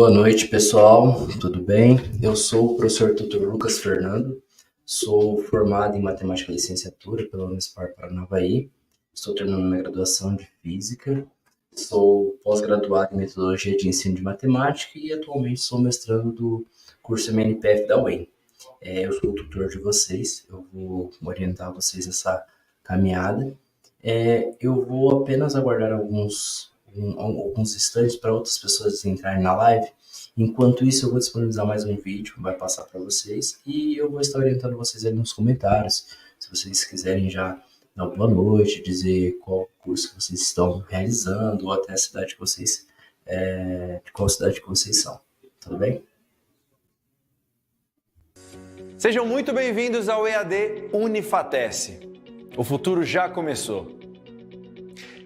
Boa noite, pessoal. Tudo bem? Eu sou o professor Dr. Lucas Fernando. Sou formado em Matemática e Licenciatura pela Unespar Paranavaí. Estou terminando minha graduação de Física. Sou pós-graduado em Metodologia de Ensino de Matemática e atualmente sou mestrando do curso MNPF da UEM. Eu sou o tutor de vocês. Eu vou orientar vocês nessa caminhada. Eu vou apenas aguardar alguns instantes para outras pessoas entrarem na live. Enquanto isso, eu vou disponibilizar mais um vídeo, vai passar para vocês, e eu vou estar orientando vocês aí nos comentários. Se vocês quiserem já dar uma boa noite, dizer qual curso que vocês estão realizando, ou até a cidade que vocês, de qual cidade que vocês são. Tudo bem? Sejam muito bem-vindos ao EAD Unifatece. O futuro já começou.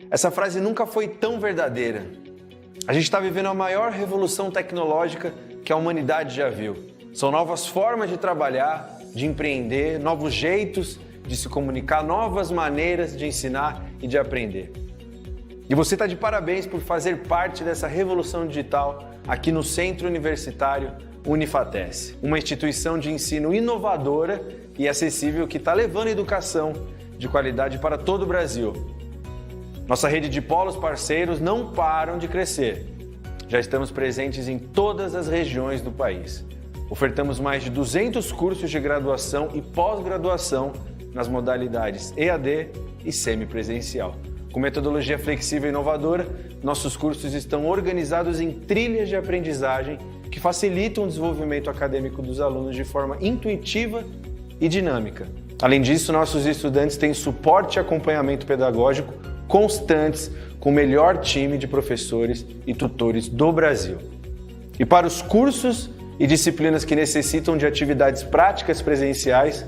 Essa frase nunca foi tão verdadeira. A gente está vivendo a maior revolução tecnológica que a humanidade já viu. São novas formas de trabalhar, de empreender, novos jeitos de se comunicar, novas maneiras de ensinar e de aprender. E você está de parabéns por fazer parte dessa revolução digital aqui no Centro Universitário Unifatece, uma instituição de ensino inovadora e acessível que está levando a educação de qualidade para todo o Brasil. Nossa rede de polos parceiros não param de crescer. Já estamos presentes em todas as regiões do país. Ofertamos mais de 200 cursos de graduação e pós-graduação nas modalidades EAD e semipresencial. Com metodologia flexível e inovadora, nossos cursos estão organizados em trilhas de aprendizagem que facilitam o desenvolvimento acadêmico dos alunos de forma intuitiva e dinâmica. Além disso, nossos estudantes têm suporte e acompanhamento pedagógico constantes com o melhor time de professores e tutores do Brasil. E para os cursos e disciplinas que necessitam de atividades práticas presenciais,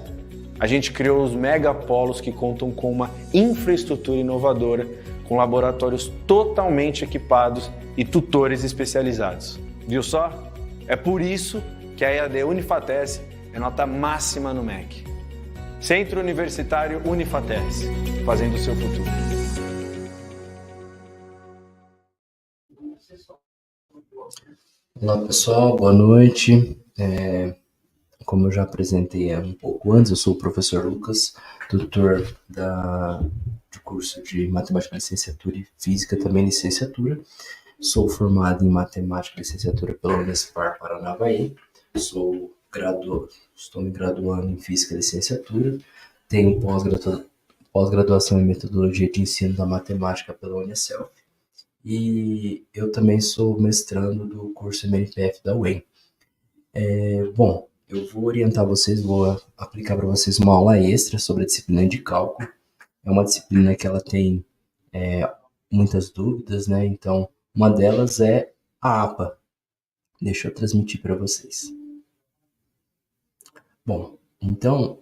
a gente criou os megapolos que contam com uma infraestrutura inovadora, com laboratórios totalmente equipados e tutores especializados. Viu só? É por isso que a EAD Unifatece é nota máxima no MEC. Centro Universitário Unifatece, fazendo o seu futuro. Olá, pessoal. Boa noite. Como eu já apresentei um pouco antes, eu sou o professor Lucas, tutor do curso de Matemática, Licenciatura e Física, também licenciatura. Sou formado em Matemática e Licenciatura pela Unespar Paranavaí. Estou me graduando em Física e Licenciatura. Tenho pós-graduação em Metodologia de Ensino da Matemática pela Unicelf. E eu também sou mestrando do curso MNPF da UEM. Bom, eu vou orientar vocês, vou aplicar para vocês uma aula extra sobre a disciplina de cálculo. É uma disciplina que ela tem muitas dúvidas, né? Então, uma delas é a APA. Deixa eu transmitir para vocês. Bom, então,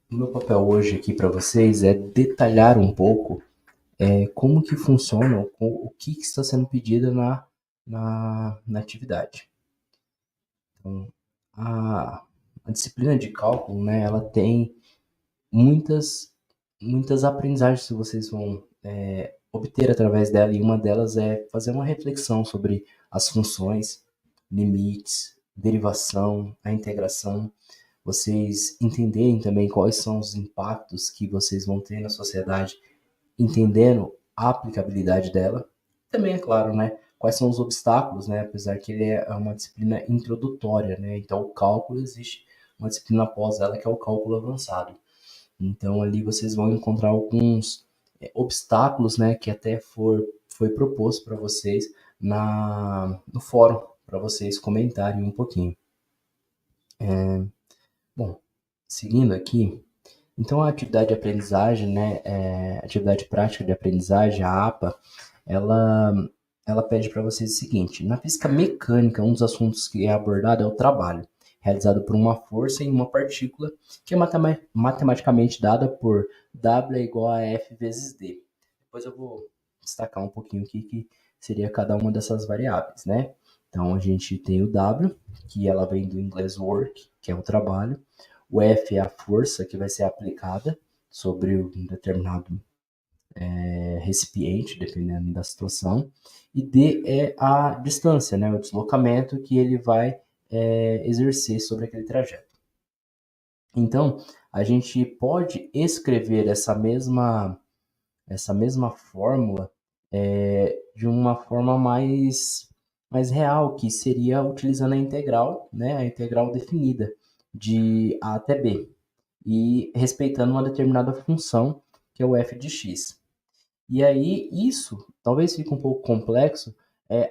o meu papel hoje aqui para vocês é detalhar um pouco como que funciona, o que está sendo pedido na atividade. Então, a disciplina de cálculo, né, ela tem muitas aprendizagens que vocês vão obter através dela, e uma delas é fazer uma reflexão sobre as funções, limites, derivação, a integração, vocês entenderem também quais são os impactos que vocês vão ter na sociedade, entendendo a aplicabilidade dela. Também, é claro, né, quais são os obstáculos, né, apesar que ele é uma disciplina introdutória, né, então o cálculo existe uma disciplina após ela que é o cálculo avançado. Então ali vocês vão encontrar alguns obstáculos, né, que até foi proposto para vocês no fórum, para vocês comentarem um pouquinho. Bom, seguindo aqui, então a atividade de aprendizagem, né, atividade prática de aprendizagem, a APA, ela pede para vocês o seguinte: na física mecânica, um dos assuntos que é abordado é o trabalho, realizado por uma força em uma partícula, que é matematicamente dada por W é igual a F vezes D. Depois eu vou destacar um pouquinho aqui que seria cada uma dessas variáveis, né? Então a gente tem o W, que ela vem do inglês work, que é o trabalho. O F é a força que vai ser aplicada sobre um determinado recipiente, dependendo da situação, e D é a distância, né, o deslocamento que ele vai exercer sobre aquele trajeto. Então, a gente pode escrever essa mesma fórmula de uma forma mais real, que seria utilizando a integral, né, a integral definida de a até b, e respeitando uma determinada função, que é o f de x. E aí, isso talvez fique um pouco complexo,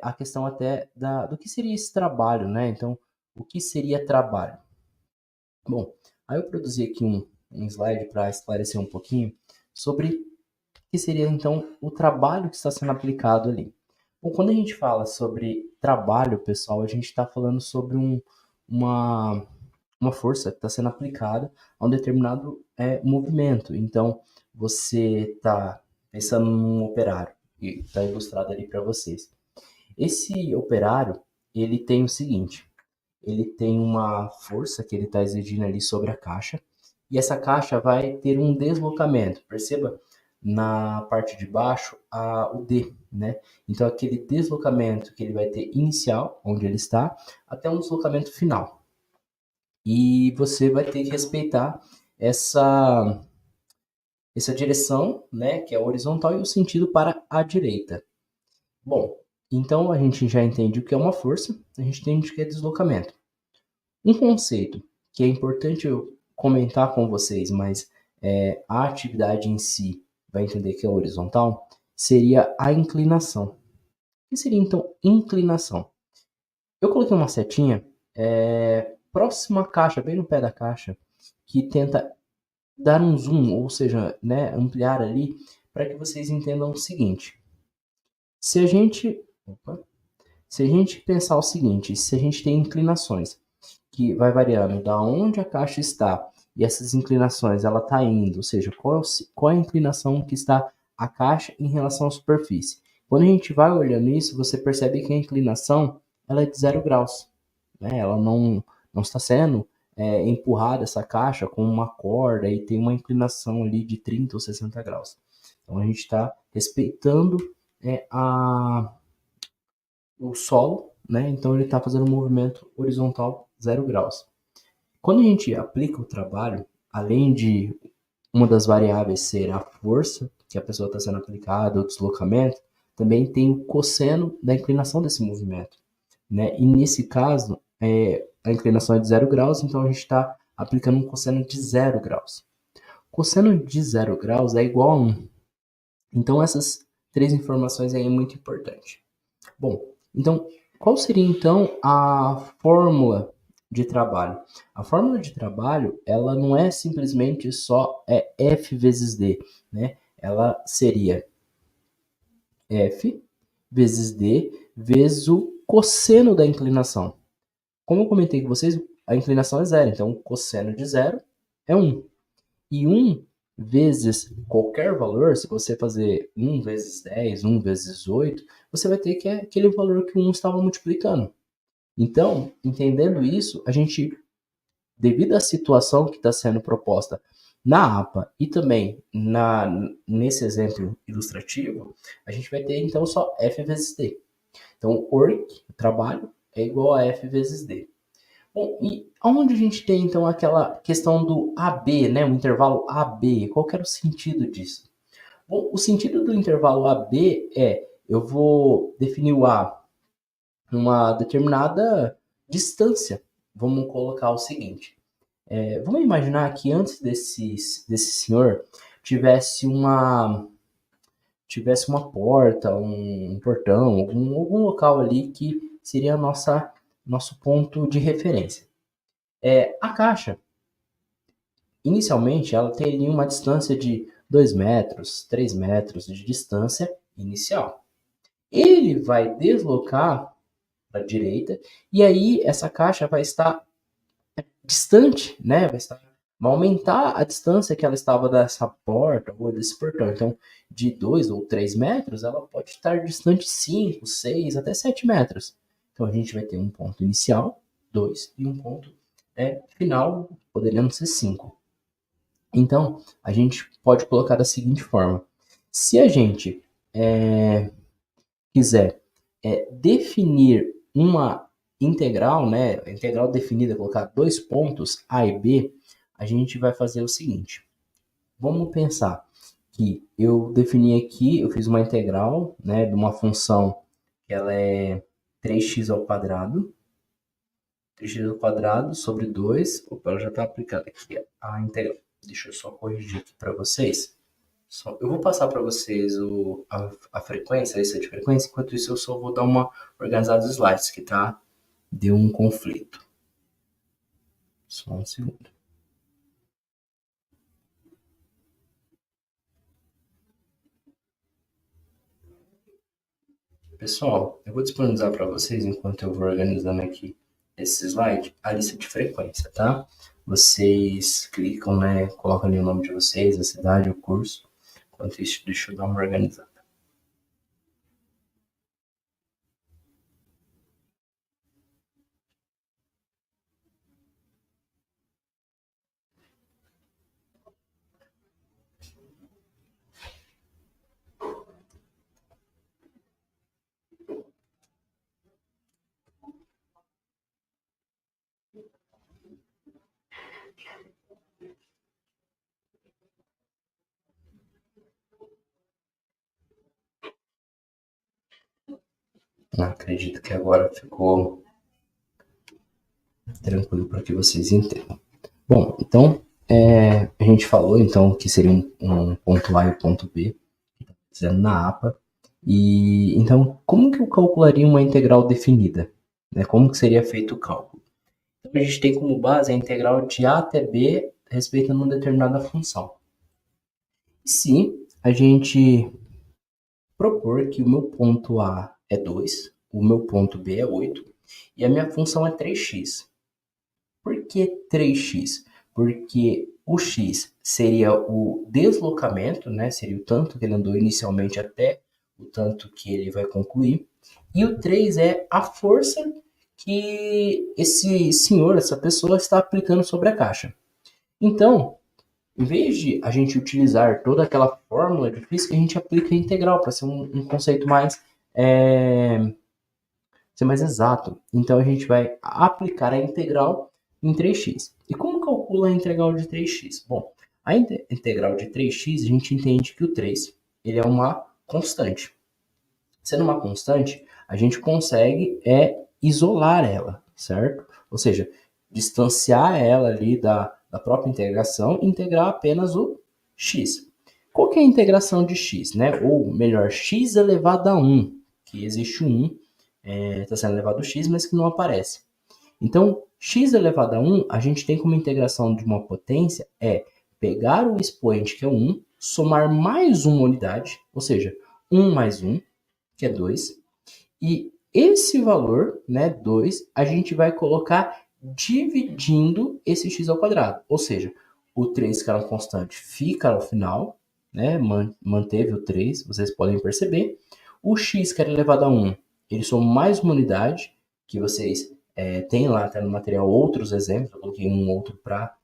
a questão até do que seria esse trabalho, né? Então, o que seria trabalho? Bom, aí eu produzi aqui um slide para esclarecer um pouquinho sobre o que seria, então, o trabalho que está sendo aplicado ali. Bom, quando a gente fala sobre trabalho, pessoal, a gente está falando sobre uma, uma força que está sendo aplicada a um determinado movimento. Então, você está pensando num operário, e está ilustrado ali para vocês. Esse operário, ele tem o seguinte, ele tem uma força que ele está exigindo ali sobre a caixa, e essa caixa vai ter um deslocamento. Perceba na parte de baixo o D, né? Então, aquele deslocamento que ele vai ter inicial, onde ele está, até um deslocamento final. E você vai ter que respeitar essa direção, né, que é horizontal, e o sentido para a direita. Bom, então a gente já entende o que é uma força, a gente entende o que é deslocamento. Um conceito que é importante eu comentar com vocês, mas a atividade em si vai entender que é horizontal, seria a inclinação. O que seria então inclinação? Eu coloquei uma setinha próxima à caixa, bem no pé da caixa, que tenta dar um zoom, ou seja, né, ampliar ali, para que vocês entendam o seguinte. Se a gente pensar o seguinte, se a gente tem inclinações que vai variando da onde a caixa está e essas inclinações ela está indo, ou seja, qual é a inclinação que está a caixa em relação à superfície. Quando a gente vai olhando isso, você percebe que a inclinação ela é de 0 graus, né? Ela não está sendo empurrada essa caixa com uma corda e tem uma inclinação ali de 30 ou 60 graus. Então a gente está respeitando o solo, né? Então ele está fazendo um movimento horizontal 0 graus. Quando a gente aplica o trabalho, além de uma das variáveis ser a força que a pessoa está sendo aplicada, o deslocamento, também tem o cosseno da inclinação desse movimento, né? E nesse caso, a inclinação é de 0 graus, então a gente está aplicando um cosseno de 0 graus. Cosseno de 0 graus é igual a 1. Então essas três informações aí é muito importante. Bom, então qual seria então a fórmula de trabalho? A fórmula de trabalho, ela não é simplesmente só F vezes D, né? Ela seria F vezes D vezes o cosseno da inclinação. Como eu comentei com vocês, a inclinação é 0, então o cosseno de 0 é 1. E 1 vezes qualquer valor, se você fazer 1 vezes 10, 1 vezes 8, você vai ter que é aquele valor que o 1 estava multiplicando. Então, entendendo isso, a gente, devido à situação que está sendo proposta na APA e também nesse exemplo ilustrativo, a gente vai ter então só F vezes D. Então, o work, o trabalho, é igual a F vezes D. Bom, e onde a gente tem então aquela questão do AB, né, o intervalo AB, qual que era o sentido disso? Bom, o sentido do intervalo AB eu vou definir o A numa determinada distância. Vamos colocar o seguinte, vamos imaginar que antes desse senhor tivesse uma porta, um portão, algum local ali que seria nosso ponto de referência. A caixa, inicialmente, ela tem ali uma distância de 2 metros, 3 metros de distância inicial. Ele vai deslocar para a direita e aí essa caixa vai estar distante, né? Vai aumentar a distância que ela estava dessa porta ou desse portão. Então, de 2 ou 3 metros, ela pode estar distante 5, 6, até 7 metros. Então, a gente vai ter um ponto inicial, 2, e um ponto final, podendo ser 5. Então, a gente pode colocar da seguinte forma. Se a gente quiser definir uma integral, né, integral definida, colocar dois pontos A e B, a gente vai fazer o seguinte. Vamos pensar que eu defini aqui, eu fiz uma integral, né, de uma função que ela é 3x ao quadrado, 3x ao quadrado sobre 2, opa, ela já está aplicada aqui a integral. Deixa eu só corrigir aqui para vocês. Eu vou passar para vocês a frequência, a lista de frequência, enquanto isso eu só vou dar uma organizada dos slides, que tá, deu um conflito. Só um segundo. Pessoal, eu vou disponibilizar para vocês, enquanto eu vou organizando aqui esse slide, a lista de frequência, tá? Vocês clicam, né, colocam ali o nome de vocês, a cidade, o curso. Enquanto isso, deixa eu dar uma organizada. Acredito que agora ficou tranquilo para que vocês entendam. Bom, então, a gente falou então que seria um ponto A e um ponto B, fazendo na APA. E então, como que eu calcularia uma integral definida? Né? Como que seria feito o cálculo? Então, a gente tem como base a integral de A até B respeitando uma determinada função. E se a gente propor que o meu ponto A é 2, o meu ponto B é 8 e a minha função é 3x. Por que 3x? Porque o x seria o deslocamento, né? Seria o tanto que ele andou inicialmente até o tanto que ele vai concluir. E o 3 é a força que esse senhor, essa pessoa está aplicando sobre a caixa. Então, em vez de a gente utilizar toda aquela fórmula de física, a gente aplica a integral para ser um conceito mais ser mais exato. Então a gente vai aplicar a integral em 3x. E como calcula a integral de 3x? Bom, a integral de 3x, a gente entende que o 3 ele é uma constante. Sendo uma constante, a gente consegue isolar ela, certo? Ou seja, distanciar ela ali da própria integração e integrar apenas o x. Qual que é a integração de x, né? Ou melhor, x elevado a 1, que existe o 1, está sendo elevado a x, mas que não aparece. Então, x elevado a 1, a gente tem como integração de uma potência pegar o expoente, que é o 1, somar mais uma unidade, ou seja, 1 mais 1, que é 2, e esse valor, né, 2, a gente vai colocar dividindo esse x ao quadrado, ou seja, o 3, que era uma constante, fica ao final, né, manteve o 3, vocês podem perceber. O x, que era elevado a 1, ele soma mais uma unidade, que vocês têm lá até no material outros exemplos, eu coloquei um outro para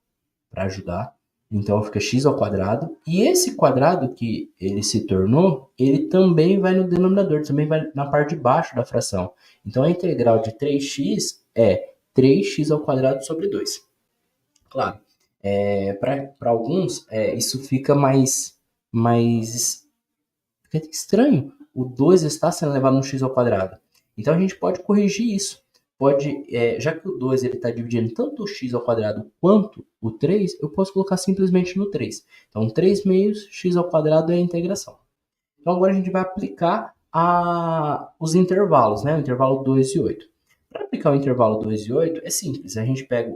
ajudar. Então fica x ao quadrado. E esse quadrado que ele se tornou, ele também vai no denominador, também vai na parte de baixo da fração. Então a integral de 3x é 3x ao quadrado sobre 2. Claro, para alguns isso fica mais fica estranho. O 2 está sendo levado no x ao quadrado. Então a gente pode corrigir isso. Já que o 2 está dividindo tanto o x ao quadrado quanto o 3, eu posso colocar simplesmente no 3. Então 3 meios x ao quadrado é a integração. Então agora a gente vai aplicar os intervalos, né? O intervalo 2 e 8. Para aplicar o intervalo 2 e 8 é simples. A gente pega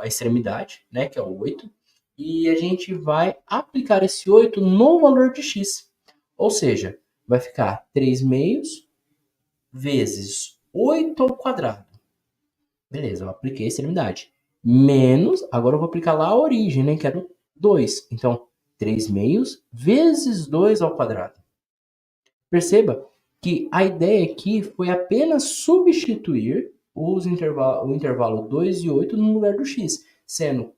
a extremidade, né, que é o 8, e a gente vai aplicar esse 8 no valor de x. Ou seja, vai ficar 3 meios vezes 8 ao quadrado. Beleza, eu apliquei a extremidade. Menos, agora eu vou aplicar lá a origem, né, que era o 2. Então, 3 meios vezes 2 ao quadrado. Perceba que a ideia aqui foi apenas substituir o intervalo 2 e 8 no lugar do x,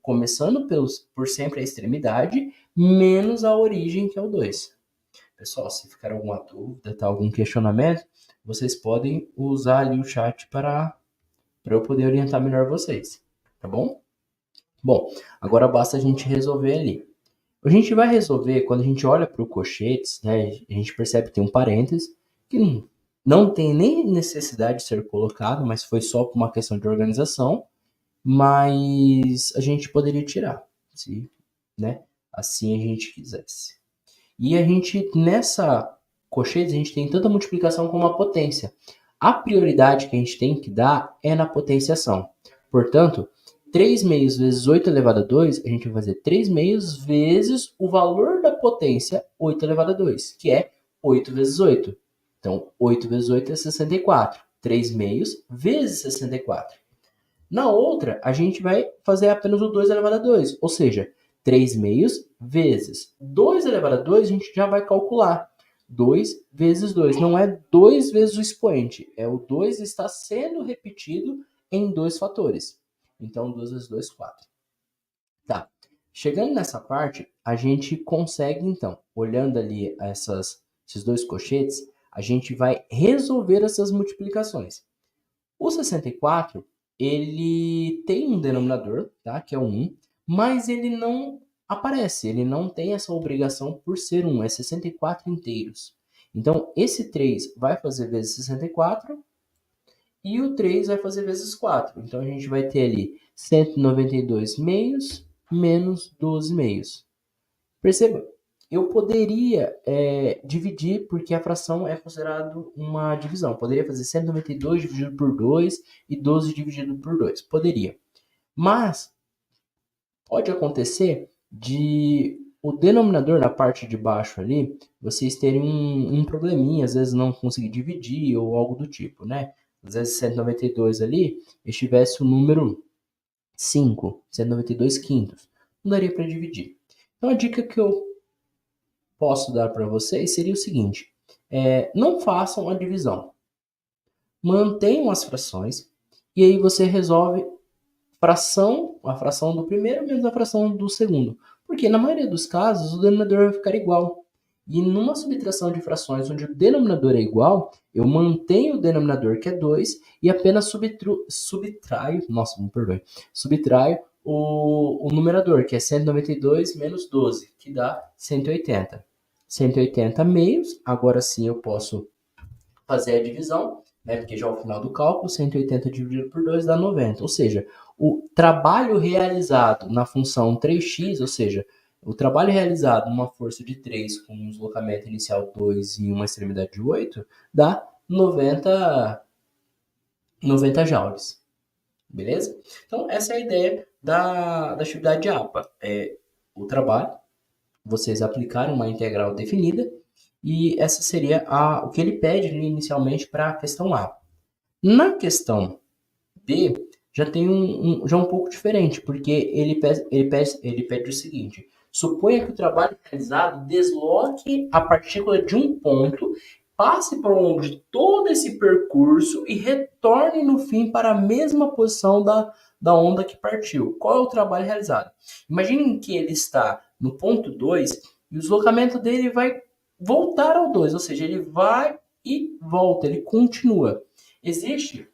começando por sempre a extremidade, menos a origem, que é o 2. Pessoal, se ficar alguma dúvida, tá, algum questionamento, vocês podem usar ali o chat para eu poder orientar melhor vocês, tá bom? Bom, agora basta a gente resolver ali. A gente vai resolver quando a gente olha para o cochetes, né? A gente percebe que tem um parênteses que não tem nem necessidade de ser colocado, mas foi só por uma questão de organização, mas a gente poderia tirar, se, né, assim a gente quisesse. E a gente, nessa cochetes, a gente tem tanto a multiplicação como a potência. A prioridade que a gente tem que dar é na potenciação. Portanto, 3 meios vezes 8 elevado a 2, a gente vai fazer 3 meios vezes o valor da potência 8 elevado a 2, que é 8 vezes 8. Então, 8 vezes 8 é 64. 3 meios vezes 64. Na outra, a gente vai fazer apenas o 2 elevado a 2, ou seja, 3 meios vezes 2 elevado a 2, a gente já vai calcular. 2 vezes 2, não é 2 vezes o expoente, é o 2 está sendo repetido em dois fatores. Então, 2 vezes 2, 4. Tá. Chegando nessa parte, a gente consegue, então, olhando ali esses dois cochetes, a gente vai resolver essas multiplicações. O 64, ele tem um denominador, tá? Que é o 1, mas ele não aparece, ele não tem essa obrigação por ser 1, é 64 inteiros. Então, esse 3 vai fazer vezes 64 e o 3 vai fazer vezes 4. Então, a gente vai ter ali 192 meios menos 12 meios. Perceba, eu poderia dividir, porque a fração é considerado uma divisão. Poderia fazer 192 dividido por 2 e 12 dividido por 2. Poderia. Mas pode acontecer de o denominador na parte de baixo ali, vocês terem um probleminha, às vezes não conseguir dividir ou algo do tipo, né? Às vezes 192 ali estivesse o número 5, 192 quintos. Não daria para dividir. Então a dica que eu posso dar para vocês seria o seguinte: não façam a divisão. Mantenham as frações e aí você resolve a fração do primeiro menos a fração do segundo. Porque na maioria dos casos o denominador vai ficar igual. E numa subtração de frações onde o denominador é igual, eu mantenho o denominador que é 2 e apenas subtraio o numerador, que é 192 menos 12, que dá 180. 180 meios, agora sim eu posso fazer a divisão, né, porque já é o final do cálculo, 180 dividido por 2 dá 90. Ou seja, o trabalho realizado na função 3x, ou seja, o trabalho realizado numa força de 3 com um deslocamento inicial 2 e uma extremidade de 8, dá 90 joules. Beleza? Então, essa é a ideia da atividade APA. O trabalho, vocês aplicarem uma integral definida, e essa seria o que ele pede inicialmente para a questão A. Na questão B, já tem já um pouco diferente, porque ele pede o seguinte: suponha que o trabalho realizado desloque a partícula de um ponto, passe por longo de todo esse percurso e retorne no fim para a mesma posição da onda que partiu. Qual é o trabalho realizado? Imaginem que ele está no ponto 2 e o deslocamento dele vai voltar ao 2, ou seja, ele vai e volta, ele continua. Existe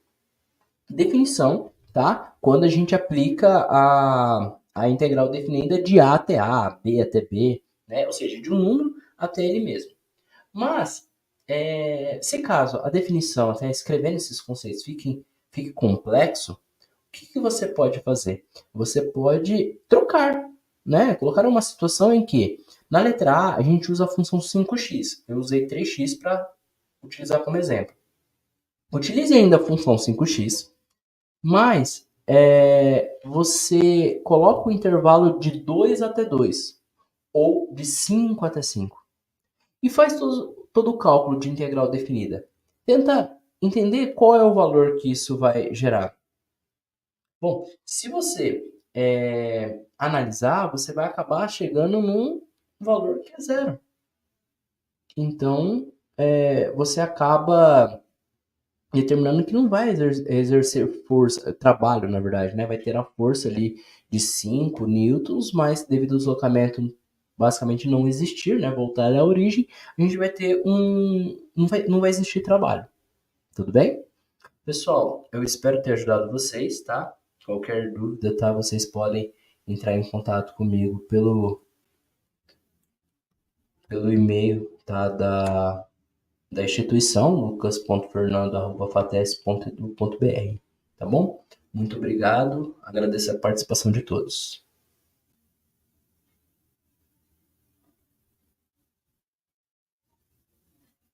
definição, tá? Quando a gente aplica a integral definida de A até A, B até B, né? Ou seja, de um número até ele mesmo. Mas, se caso a definição, até escrevendo esses conceitos, fique complexo, o que você pode fazer? Você pode trocar, né? Colocar uma situação em que, na letra A, a gente usa a função 5x. Eu usei 3x para utilizar como exemplo. Utilize ainda a função 5x, mas você coloca o intervalo de 2 até 2, ou de 5 até 5. E faz todo o cálculo de integral definida. Tenta entender qual é o valor que isso vai gerar. Bom, se você analisar, você vai acabar chegando num valor que é zero. Então, você acaba determinando que não vai exercer força, trabalho, na verdade, né? Vai ter a força ali de 5 newtons, mas devido ao deslocamento basicamente não existir, né, voltar à origem, a gente vai ter não vai existir trabalho. Tudo bem? Pessoal, eu espero ter ajudado vocês, tá? Qualquer dúvida, tá? Vocês podem entrar em contato comigo pelo e-mail, tá? Da instituição, lucas.fernando@fatec.edu.br, tá bom? Muito obrigado, agradeço a participação de todos.